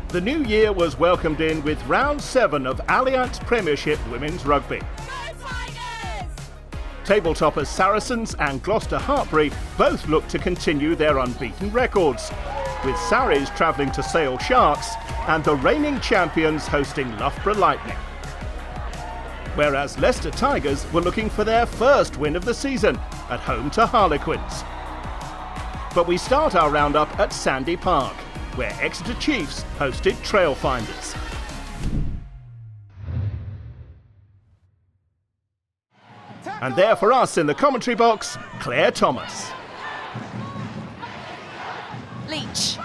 The new year was welcomed in with round 7 of Allianz Premiership Women's Rugby. Tabletoppers Saracens and Gloucester-Hartpury both look to continue their unbeaten records, with Sarries travelling to Sale Sharks and the reigning champions hosting Loughborough Lightning. Whereas Leicester Tigers were looking for their first win of the season at home to Harlequins. But we start our roundup at Sandy Park, where Exeter Chiefs hosted Trailfinders. And there for us in the commentary box, Claire Thomas. Leach.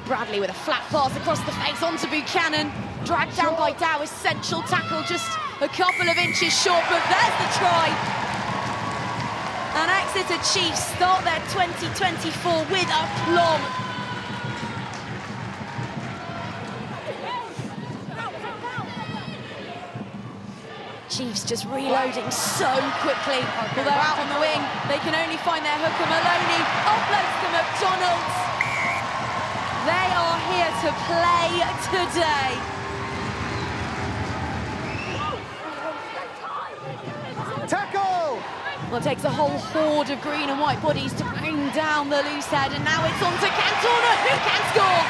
Bradley with a flat pass across the face onto Buchanan. Dragged down by Dow, essential tackle just a couple of inches short, but there's the try. And Exeter Chiefs start their 2024 with aplomb. Chiefs just reloading so quickly. Although out on the wing, they can only find their hooker. Maloney offloads to McDonald. They are here to play today. Tackle! Well, it takes a whole horde of green and white bodies to bring down the loose head, and now it's on to Cantona, who can score!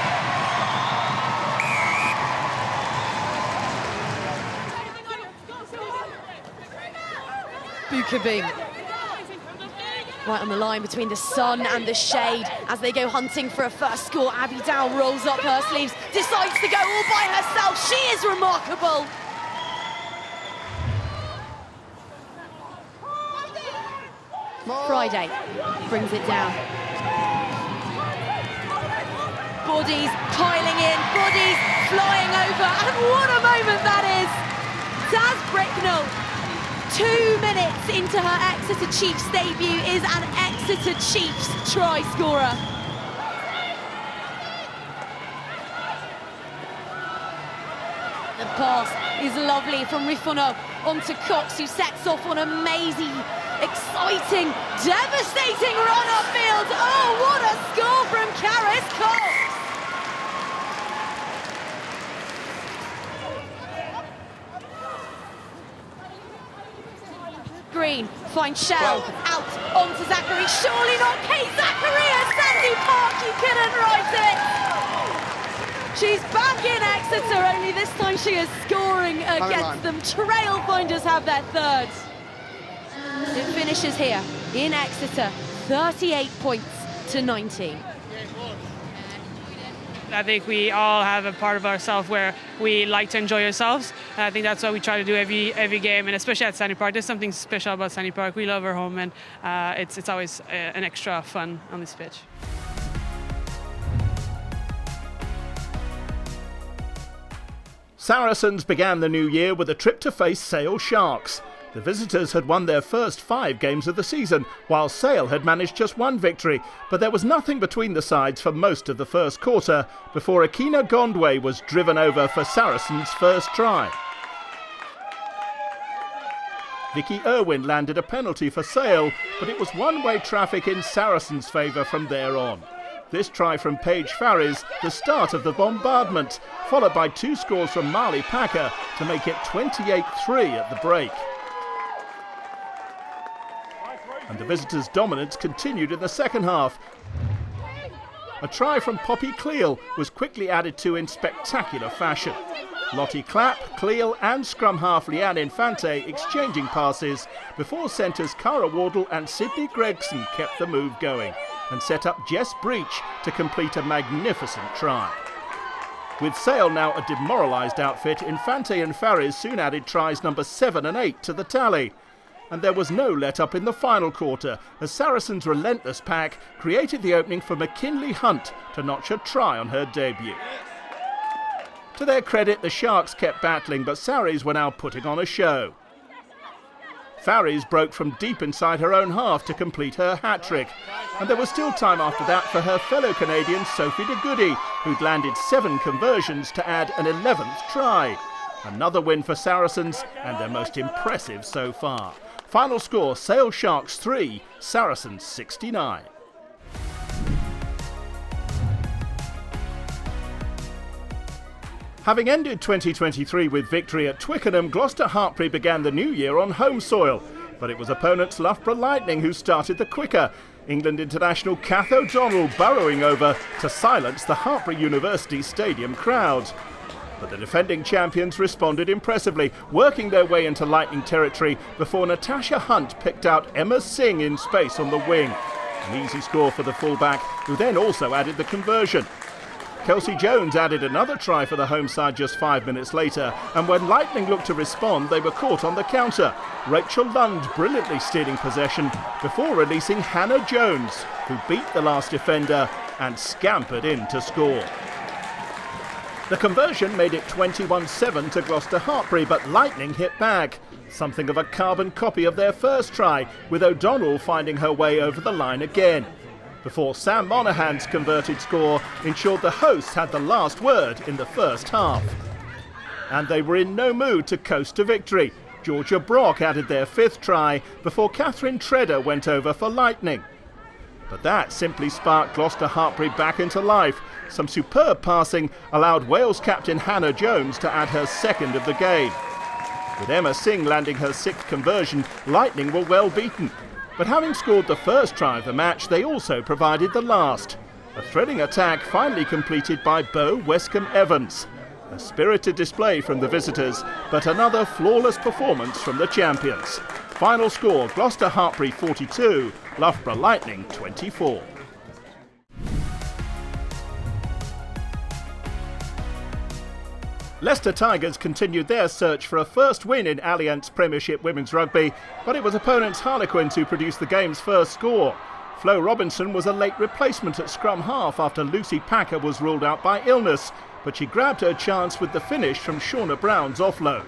Buchanan. Right on the line between the sun and the shade as they go hunting for a first score. Abby Dow rolls up her sleeves, decides to go all by herself. She is remarkable. Friday brings it down. Bodies piling in, bodies flying over, and what a moment that is! Taz Bricknell, 2 minutes into her Exeter Chiefs debut, is an Exeter Chiefs try scorer. The pass is lovely from Rifono onto Cox, who sets off on a mazy, exciting, devastating run upfield. Oh, what a score from Karis Cox! Green finds Shell, out onto Zachary. Surely not Kate Zachary at Sandy Park, you couldn't write it! She's back in Exeter, only this time she is scoring against them. Trailfinders have their third. It finishes here in Exeter, 38 points to 19. I think we all have a part of ourselves where we like to enjoy ourselves. And I think that's what we try to do every game, and especially at Sandy Park. There's something special about Sandy Park. We love our home, and it's always an extra fun on this pitch. Saracens began the new year with a trip to face Sale Sharks. The visitors had won their first 5 games of the season, while Sale had managed just 1 victory, but there was nothing between the sides for most of the first quarter before Akina Gondwe was driven over for Saracens' first try. Vicky Irwin landed a penalty for Sale, but it was one-way traffic in Saracens' favour from there on. This try from Paige Farries, the start of the bombardment, followed by 2 scores from Marley Packer to make it 28-3 at the break. And the visitors' dominance continued in the second half. A try from Poppy Cleal was quickly added to in spectacular fashion. Lottie Clapp, Cleal and scrum half Leanne Infante exchanging passes before centres Cara Wardle and Sydney Gregson kept the move going and set up Jess Breach to complete a magnificent try. With Sale now a demoralised outfit, Infante and Farries soon added tries number 7 and 8 to the tally. And there was no let-up in the final quarter, as Saracens' relentless pack created the opening for McKinley Hunt to notch a try on her debut. To their credit, the Sharks kept battling, but Sarries were now putting on a show. Farries broke from deep inside her own half to complete her hat-trick, and there was still time after that for her fellow Canadian Sophie de Goody, who'd landed 7 conversions to add an 11th try. Another win for Saracens, and their most impressive so far. Final score, Sale Sharks 3, Saracens 69. Having ended 2023 with victory at Twickenham, Gloucester-Hartpury began the new year on home soil. But it was opponents Loughborough Lightning who started the quicker. England international Kath O'Donnell burrowing over to silence the Hartpury University Stadium crowds. But the defending champions responded impressively, working their way into Lightning territory before Natasha Hunt picked out Emma Singh in space on the wing. An easy score for the fullback, who then also added the conversion. Kelsey Jones added another try for the home side just 5 minutes later, and when Lightning looked to respond, they were caught on the counter. Rachel Lund brilliantly stealing possession before releasing Hannah Jones, who beat the last defender and scampered in to score. The conversion made it 21-7 to Gloucester-Hartpury, but Lightning hit back. Something of a carbon copy of their first try, with O'Donnell finding her way over the line again. Before Sam Monaghan's converted score ensured the hosts had the last word in the first half. And they were in no mood to coast to victory. Georgia Brock added their fifth try before Catherine Tredder went over for Lightning. But that simply sparked Gloucester-Hartpury back into life. Some superb passing allowed Wales captain Hannah Jones to add her second of the game. With Emma Singh landing her sixth conversion, Lightning were well beaten. But having scored the first try of the match, they also provided the last. A thrilling attack finally completed by Beau Westcombe-Evans. A spirited display from the visitors, but another flawless performance from the champions. Final score, Gloucester-Hartpury 42, Loughborough Lightning 24. Leicester Tigers continued their search for a first win in Allianz Premiership Women's Rugby, but it was opponents Harlequins who produced the game's first score. Flo Robinson was a late replacement at scrum half after Lucy Packer was ruled out by illness, but she grabbed her chance with the finish from Shauna Brown's offload.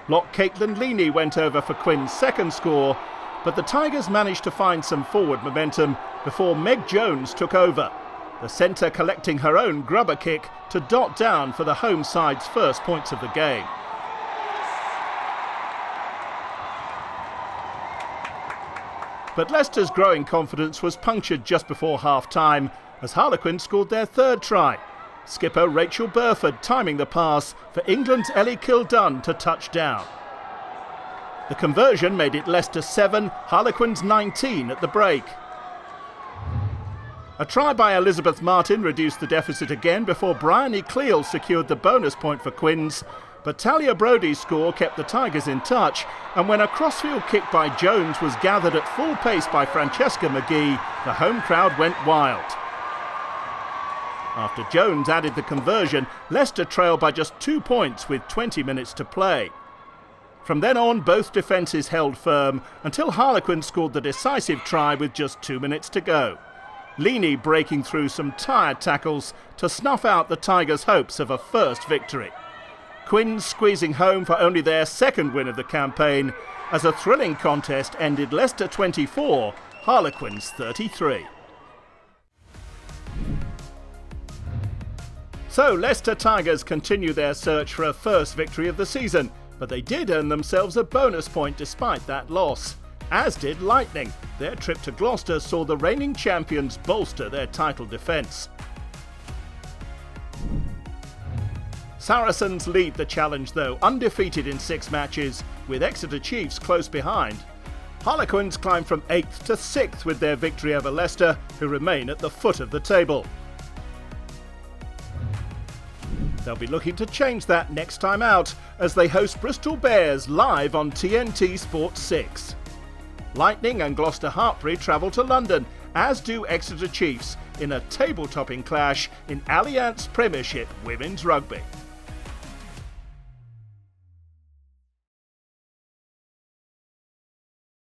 Lock Caitlin Leaney went over for Quinn's second score, but the Tigers managed to find some forward momentum before Meg Jones took over. The centre collecting her own grubber kick to dot down for the home side's first points of the game. But Leicester's growing confidence was punctured just before half-time as Harlequins scored their third try. Skipper Rachel Burford timing the pass for England's Ellie Kildunn to touch down. The conversion made it Leicester 7, Harlequins 19 at the break. A try by Elizabeth Martin reduced the deficit again before Bryony Cleal secured the bonus point for Quins, but Talia Brody's score kept the Tigers in touch, and when a crossfield kick by Jones was gathered at full pace by Francesca McGee, the home crowd went wild. After Jones added the conversion, Leicester trailed by just 2 points with 20 minutes to play. From then on, both defences held firm until Harlequin scored the decisive try with just 2 minutes to go. Leaney breaking through some tired tackles to snuff out the Tigers' hopes of a first victory. Quins squeezing home for only their second win of the campaign as a thrilling contest ended Leicester 24, Harlequins 33. So Leicester Tigers continue their search for a first victory of the season, but they did earn themselves a bonus point despite that loss. As did Lightning. Their trip to Gloucester saw the reigning champions bolster their title defence. Saracens lead the challenge though, undefeated in 6 matches, with Exeter Chiefs close behind. Harlequins climb from 8th to 6th with their victory over Leicester, who remain at the foot of the table. They'll be looking to change that next time out as they host Bristol Bears live on TNT Sports 6. Lightning and Gloucester-Hartpury travel to London, as do Exeter Chiefs, in a table-topping clash in Allianz Premiership Women's Rugby.